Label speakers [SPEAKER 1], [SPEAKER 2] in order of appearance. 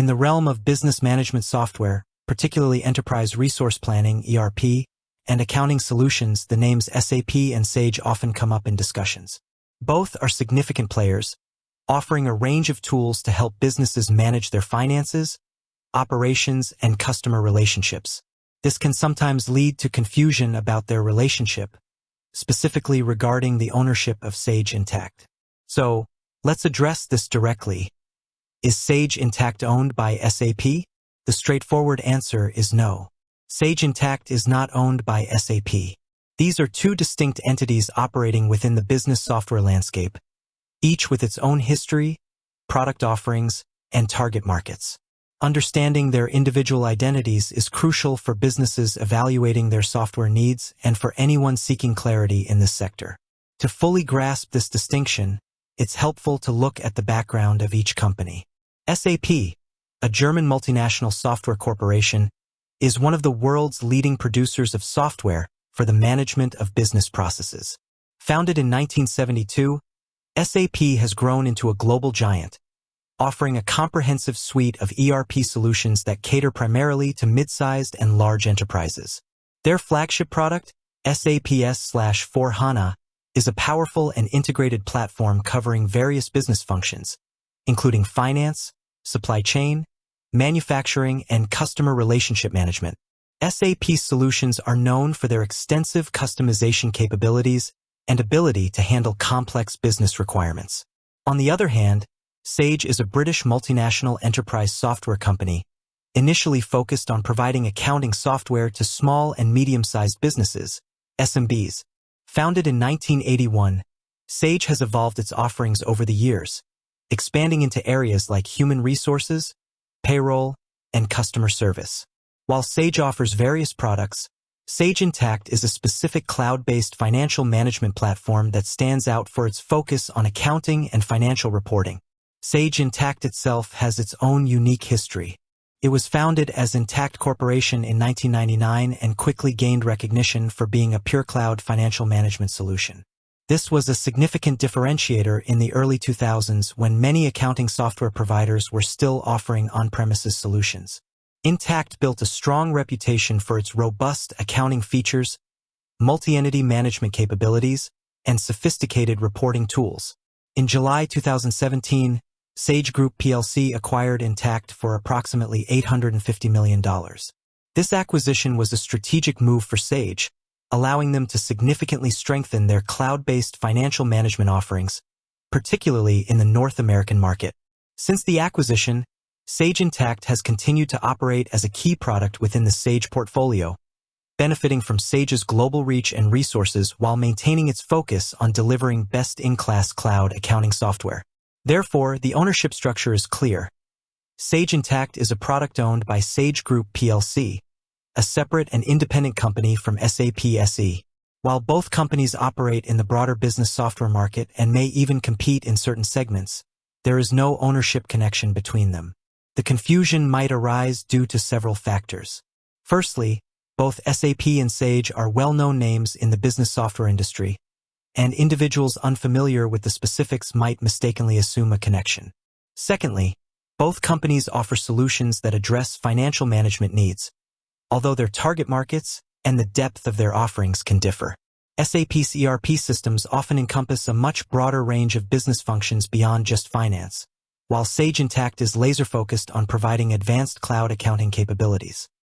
[SPEAKER 1] In the realm of business management software, particularly enterprise resource planning, ERP, and accounting solutions, the names SAP and Sage often come up in discussions. Both are significant players, offering a range of tools to help businesses manage their finances, operations, and customer relationships. This can sometimes lead to confusion about their relationship, specifically regarding the ownership of Sage Intacct. So, let's address this directly. Is Sage Intacct owned by SAP? The straightforward answer is no. Sage Intacct is not owned by SAP. These are two distinct entities operating within the business software landscape, each with its own history, product offerings, and target markets. Understanding their individual identities is crucial for businesses evaluating their software needs and for anyone seeking clarity in this sector. To fully grasp this distinction, it's helpful to look at the background of each company. SAP, a German multinational software corporation, is one of the world's leading producers of software for the management of business processes. Founded in 1972, SAP has grown into a global giant, offering a comprehensive suite of ERP solutions that cater primarily to mid-sized and large enterprises. Their flagship product, SAP S/4HANA, is a powerful and integrated platform covering various business functions, including finance, supply chain, manufacturing, and customer relationship management. SAP solutions are known for their extensive customization capabilities and ability to handle complex business requirements. On the other hand, Sage is a British multinational enterprise software company, initially focused on providing accounting software to small and medium-sized businesses, SMBs. Founded in 1981, Sage has evolved its offerings over the years, expanding into areas like human resources, payroll, and customer service. While Sage offers various products, Sage Intacct is a specific cloud-based financial management platform that stands out for its focus on accounting and financial reporting. Sage Intacct itself has its own unique history. It was founded as Intacct Corporation in 1999 and quickly gained recognition for being a pure cloud financial management solution. This was a significant differentiator in the early 2000s when many accounting software providers were still offering on-premises solutions. Intacct built a strong reputation for its robust accounting features, multi-entity management capabilities, and sophisticated reporting tools. In July 2017, Sage Group plc acquired Intacct for approximately $850 million. This acquisition was a strategic move for Sage, allowing them to significantly strengthen their cloud-based financial management offerings, particularly in the North American market. Since the acquisition, Sage Intacct has continued to operate as a key product within the Sage portfolio, benefiting from Sage's global reach and resources while maintaining its focus on delivering best-in-class cloud accounting software. Therefore, the ownership structure is clear. Sage Intacct is a product owned by Sage Group plc, a separate and independent company from SAP SE. While both companies operate in the broader business software market and may even compete in certain segments, there is no ownership connection between them. The confusion might arise due to several factors. Firstly, both SAP and Sage are well-known names in the business software industry, and individuals unfamiliar with the specifics might mistakenly assume a connection. Secondly, both companies offer solutions that address financial management needs, although their target markets and the depth of their offerings can differ. SAP's ERP systems often encompass a much broader range of business functions beyond just finance, while Sage Intacct is laser-focused on providing advanced cloud accounting capabilities.